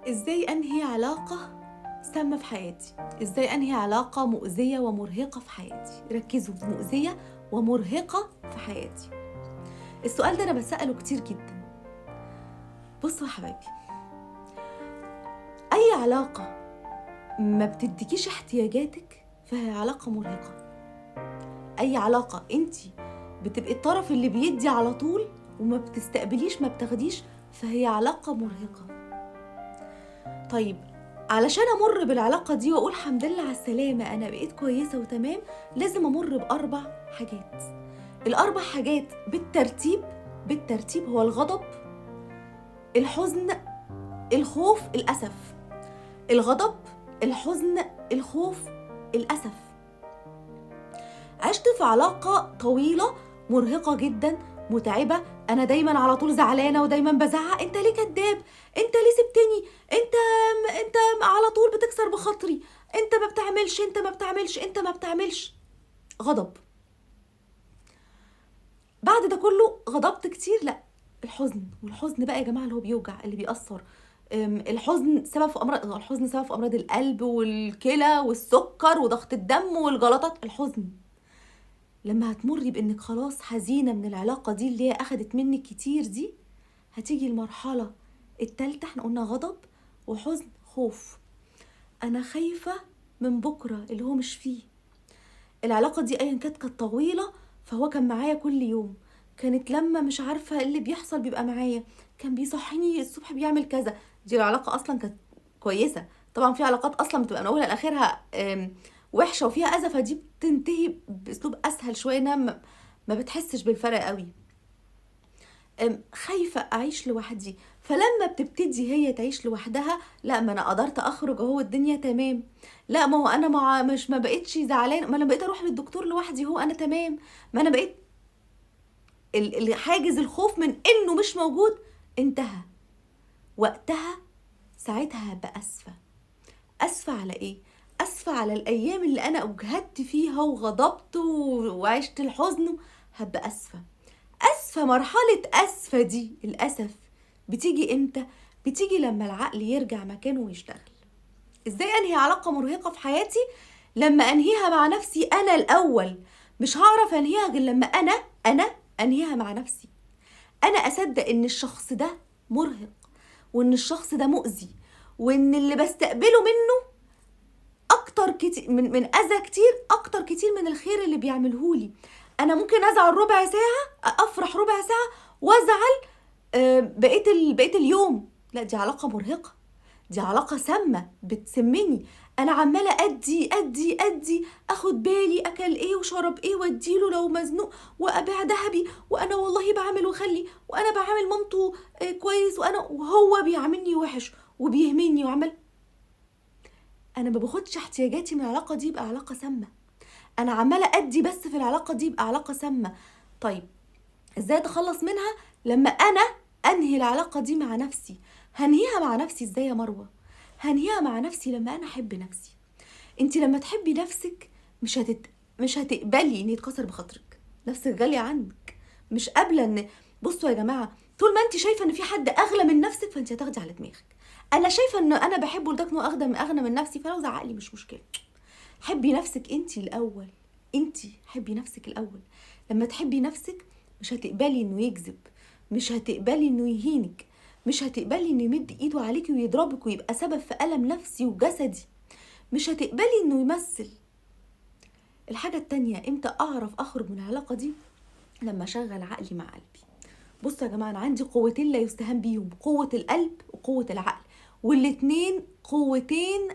ازاي انهي علاقة سامة في حياتي؟ ازاي انهي علاقة مؤذية ومرهقة في حياتي؟ ركزوا، مؤذية ومرهقة في حياتي. السؤال ده انا بسأله كتير جدا. بصوا يا حبايبي، اي علاقة ما بتديكيش احتياجاتك فهي علاقة مرهقة. اي علاقة انتي بتبقي الطرف اللي بيدي على طول وما بتستقبليش، ما بتاخديش، فهي علاقة مرهقة. طيب، علشان امر بالعلاقه دي واقول الحمد لله على السلامه انا بقيت كويسه وتمام، لازم امر باربع حاجات. الاربع حاجات بالترتيب هو الغضب، الحزن، الخوف، الاسف. الغضب، الحزن، الخوف، الاسف. عشت في علاقه طويله مرهقه جدا، متعبه. انا دايما على طول زعلانه ودايما بزعق: انت ليه كداب؟ انت ليه سبتني؟ انت على طول بتكسر بخاطري، انت ما بتعملش. غضب. بعد ده كله غضبت كتير، لا. والحزن بقى يا جماعه اللي هو بيوجع، اللي بيأثر. الحزن سبب في امراض القلب والكلى والسكر وضغط الدم والجلطات. الحزن لما هتمري بانك خلاص حزينه من العلاقه دي اللي هي اخدت منك كتير دي، هتيجي المرحله التالتة. احنا قلنا غضب وحزن، خوف. انا خايفه من بكره اللي هو مش فيه. العلاقه دي ايا كانت طويله، فهو كان معايا كل يوم. كانت لما مش عارفه ايه اللي بيحصل بيبقى معايا، كان بيصحيني الصبح بيعمل كذا. دي العلاقه اصلا كانت كويسه. طبعا في علاقات اصلا بتبقى من اولها لاخرها وحشه وفيها اذى، فدي بتنتهي باسلوب اسهل شويه، انها ما بتحسش بالفرق قوي. خايفه اعيش لوحدي، فلما بتبتدي هي تعيش لوحدها، لا ما انا قدرت اخرج اهو الدنيا تمام. لا ما هو انا ما بقتش زعلان، ما انا بقيت اروح للدكتور لوحدي، هو انا تمام. ما انا بقيت حاجز الخوف من انه مش موجود انتهى. وقتها ساعتها هبقى اسفه على ايه؟ اسفه على الايام اللي انا اجهدت فيها وغضبت وعشت الحزن. هبقى اسفه. مرحله اسفه دي للاسف بتيجي امتى؟ بتيجي لما العقل يرجع مكانه ويشتغل. ازاي انهي علاقه مرهقه في حياتي؟ لما انهيها مع نفسي انا الاول. مش هعرف انهيها غير لما انا انهيها مع نفسي. انا اصدق ان الشخص ده مرهق، وان الشخص ده مؤذي، وان اللي بستقبله منه اكتر كتير من اذى كتير، اكتر كتير من الخير اللي بيعملهولي. انا ممكن ازعل ربع ساعه، افرح ربع ساعه، وازعل بقيت اليوم. لا، دي علاقه مرهقه، دي علاقه سامه بتسمني. انا عماله ادي اخد بالي اكل ايه وشرب ايه واديله لو مزنوق، وابيع ذهبي، وانا والله بعمل واخلي، وانا بعامل مامته كويس، وهو بيعاملني وحش وبيهمني وعمل. انا ما باخدش احتياجاتي من العلاقه دي، يبقى علاقه سامه. انا عماله ادي بس في العلاقه دي، يبقى علاقه سامه. طيب، ازاي اتخلص منها؟ لما انا انهي العلاقه دي مع نفسي. هنهيها مع نفسي ازاي يا مروه؟ هنهيها مع نفسي لما انا احب نفسي. انت لما تحبي نفسك مش هتقبلي ان يتكسر بخاطرك. نفسك غاليه عنك، مش قابله ان. بصوا يا جماعه، طول ما انت شايفه ان في حد اغلى من نفسك فانت هتاخدي على دماغك. انا شايفه ان انا بحبه لدرجه انه اغنى من نفسي، فلو زعق لي مش مشكله. حبي نفسك انت الاول. انت حبي نفسك الاول. لما تحبي نفسك مش هتقبلي انه يكذب، مش هتقبلي انه يهينك، مش هتقبلي انه يمد ايده عليكي ويضربك ويبقى سبب في الم نفسي وجسدي، مش هتقبلي انه يمثل. الحاجه التانية، امتى اعرف اخرج من العلاقه دي؟ لما اشغل عقلي مع قلبي. بصوا يا جماعه، انا عندي قوتين لا يستهان بيهم: قوه القلب وقوه العقل. والاتنين قوتين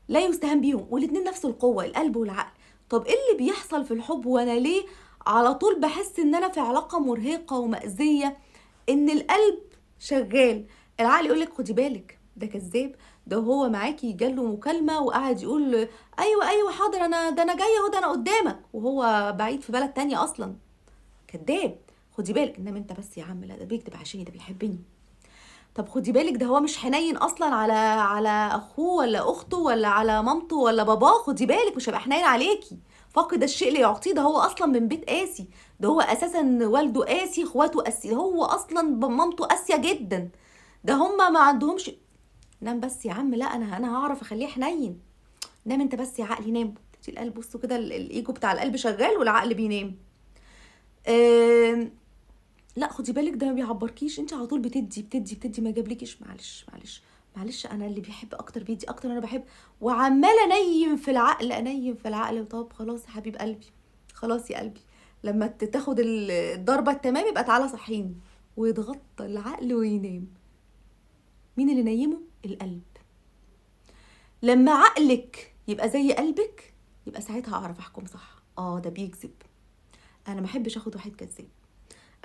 لا يستهان بيهم، والاتنين نفس القوه، القلب والعقل. طب ايه اللي بيحصل في الحب وانا ليه على طول بحس ان انا في علاقه مرهقه ومأذيه؟ ان القلب شغال، العقل يقولك خدي بالك ده كذاب، ده هو معاكي جاله مكالمه وقعد يقول ايوه حاضر، انا جايه اهو، ده انا قدامك، وهو بعيد في بلد تانية اصلا. كذاب. خدي بالك. انما انت بس يا عم، لا ده بيكذب عشان ده بيحبني. طب خدي بالك، ده هو مش حنين اصلا على اخوه ولا اخته ولا على مامته ولا باباه. خدي بالك مش هيبقى حنين عليكي. فاقد الشيء اللي يعطيه، ده هو اصلا من بيت قاسي، ده هو اساسا والده قاسي، اخواته قاسي، هو اصلا مامته قاسيه جدا، ده هما ما عندهمش. نام بس يا عم، لا انا هعرف اخليه حنين. نام انت بس يا عقلي نام. تبتدي القلب، بصوا كده الايجو بتاع القلب شغال والعقل بينام. لا خدي بالك ده ما بيعبركيش، انت على طول بتدي بتدي بتدي، ما جابلكيش. معلش معلش معلش، انا اللي بيحب اكتر بيدي اكتر، انا بحب. وعماله انيم في العقل انيم في العقل. طب خلاص يا حبيب قلبي، خلاص يا قلبي، لما تاخد الضربه التمام يبقى تعالى صحيني. ويتغطى العقل وينام. مين اللي نيمه؟ القلب. لما عقلك يبقى زي قلبك يبقى ساعتها اعرف احكم صح. ده بيكذب. انا ما احبش اخد واحد كذاب.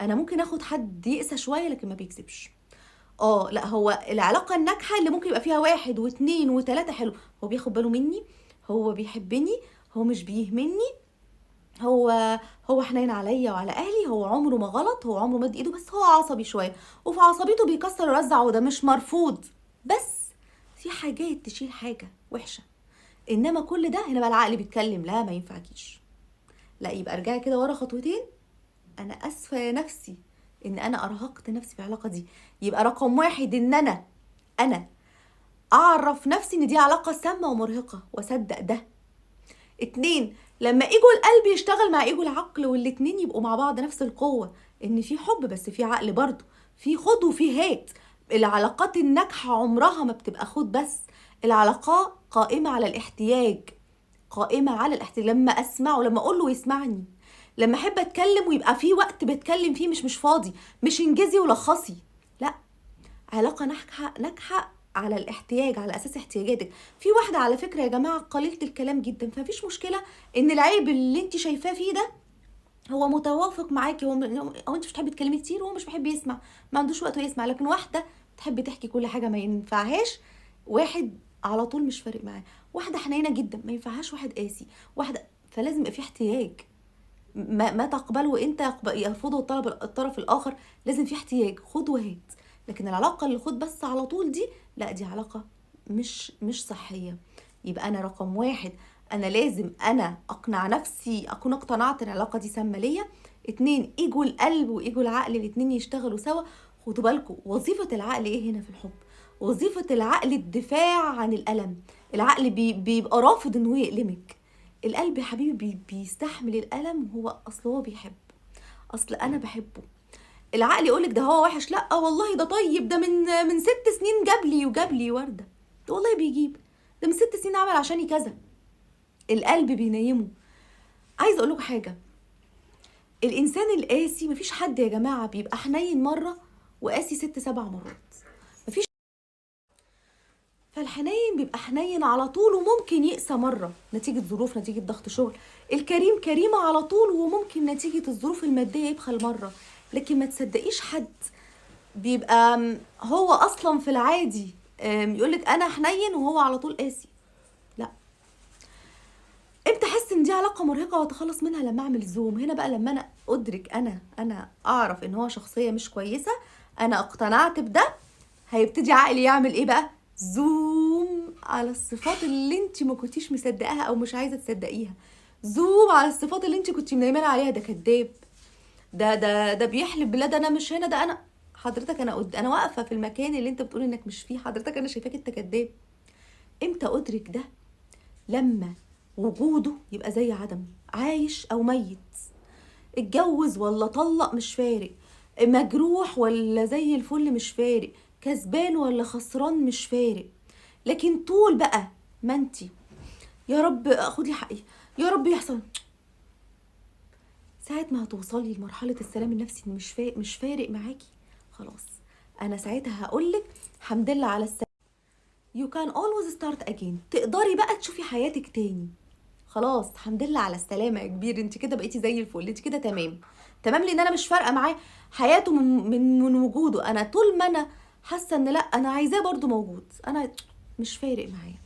انا ممكن اخد حد يقسى شويه لكن ما بيكذبش. لا، هو العلاقه الناجحه اللي ممكن يبقى فيها 1 و2 و3 حلو. هو بياخد باله مني، هو بيحبني، هو مش بيهمني، هو حنين عليا وعلى اهلي، هو عمره ما غلط، هو عمره مد ايده، بس هو عصبي شويه وفي عصبيته بيكسر ويرزع، وده مش مرفوض، بس في حاجات تشيل حاجه وحشه. انما كل ده هنا بقى العقل بيتكلم، لا ما ينفعكيش. لا، يبقى ارجعي كده ورا خطوتين. انا اسفه يا نفسي ان انا ارهقت نفسي في العلاقه دي. يبقى رقم 1 ان انا اعرف نفسي ان دي علاقه سامه ومرهقه واصدق ده. 2، لما ايجو القلب يشتغل مع ايجو العقل والاتنين يبقوا مع بعض نفس القوه، ان في حب بس في عقل برضه، في خد وفي هات. العلاقات الناجحه عمرها ما بتبقى خد بس. العلاقه قائمه على الاحتياج، قائمه على الاحتياج. لما اسمعه، لما اقول له يسمعني، لما احب اتكلم ويبقى في وقت بتكلم فيه، مش فاضي، مش انجزي ولخصي. لا، علاقه ناجحه على الاحتياج، على اساس احتياجاتك. في واحده على فكره يا جماعه قليله الكلام جدا، فمفيش مشكله ان العيب اللي انت شايفاه فيه ده هو متوافق معاكي. هو انت مش بتحبي تتكلمي كتير وهو مش بيحب يسمع، ما عندوش وقت يسمع. لكن واحده بتحب تحكي كل حاجه ما ينفعهاش واحد على طول مش فارق معاه. واحده حنينه جدا ما ينفعهاش واحد قاسي. واحده، فلازم يبقى في احتياج. ما تقبله انت يرفضه الطرف الاخر. لازم في احتياج، خد وهات. لكن العلاقه اللي خد بس على طول دي، لا، دي علاقه مش صحيه. يبقى انا رقم 1، انا لازم اقنع نفسي، اكون اقتنعت ان العلاقه دي سامه ليا. 2، ايجو القلب وايجو العقل الاتنين يشتغلوا سوا. خدوا بالكم، وظيفه العقل ايه هنا في الحب؟ وظيفه العقل الدفاع عن الالم. العقل بيبقى رافض انه يألمك. القلب يا حبيبي بيستحمل الألم، أصل هو بيحب، أصل أنا بحبه. العقل يقولك ده هو وحش، لا والله ده طيب، ده من 6 سنين جاب لي وردة، ده والله بيجيب، ده من 6 سنين عمل عشاني كذا. القلب بينيمه. عايز أقولك حاجة، الإنسان القاسي، مفيش حد يا جماعة بيبقى حنين مرة وقاسي 6-7 مرات، مفيش. فالحنين بيبقى حنين على طول، وممكن يقسى مرة نتيجة ظروف، نتيجة ضغط شغل. الكريم كريمة على طول، وممكن نتيجة الظروف المادية يبخل مرة. لكن ما تصدقيش حد بيبقى هو أصلا في العادي يقولك أنا حنين وهو على طول قاسي. لا، امتى احس ان دي علاقة مرهقة واتخلص منها؟ لما اعمل زوم. هنا بقى لما انا ادرك، انا اعرف ان هو شخصية مش كويسة، انا اقتنعت بده، هيبتدي عقلي يعمل ايه بقى؟ زوم على الصفات اللي انت ما كنتيش مصدقاها او مش عايزه تصدقيها. زوم على الصفات اللي انت كنتي منيمانه عليها. ده كذاب، ده بيحلف بالله، ده انا مش هنا، ده انا حضرتك، انا واقفه في المكان اللي انت بتقول انك مش فيه. حضرتك انا شايفاك انت كذاب. امتى ادرك ده؟ لما وجوده يبقى زي عدمه، عايش او ميت، اتجوز ولا طلق مش فارق، مجروح ولا زي الفل مش فارق، كسبان ولا خسران مش فارق. لكن طول بقى ما انتي يا رب خدي حقي، يا رب يحصل، ساعة ما هتوصلي لمرحلة السلام النفسي ان مش فارق معاكي، خلاص انا ساعتها هقولك الحمد لله على السلام. You can always start again. تقدري بقى تشوفي حياتك تاني. خلاص الحمد لله على السلامه يا كبير، انت كده بقيتي زي الفل، انت كده تمام تمام. لان انا مش فارقه معاه حياته من وجوده. انا طول ما انا حاسه ان لا، انا عايزاه برضو موجود، انا مش فارق معايا.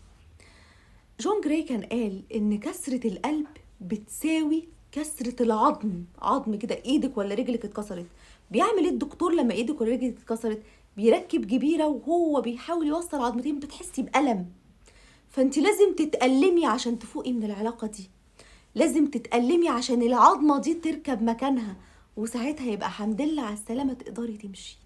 جون جراي كان قال ان كسره القلب بتساوي كسره العظم. عظم كده، ايدك ولا رجلك اتكسرت، بيعمل ايه الدكتور لما ايدك ولا رجلك اتكسرت؟ بيركب جبيره وهو بيحاول يوصل عظمتين، بتحسي بألم. فانت لازم تتألمي عشان تفوقي من العلاقة دي، لازم تتألمي عشان العظمة دي تركب مكانها، وساعتها يبقى حمد لله على السلامة تقدري تمشي.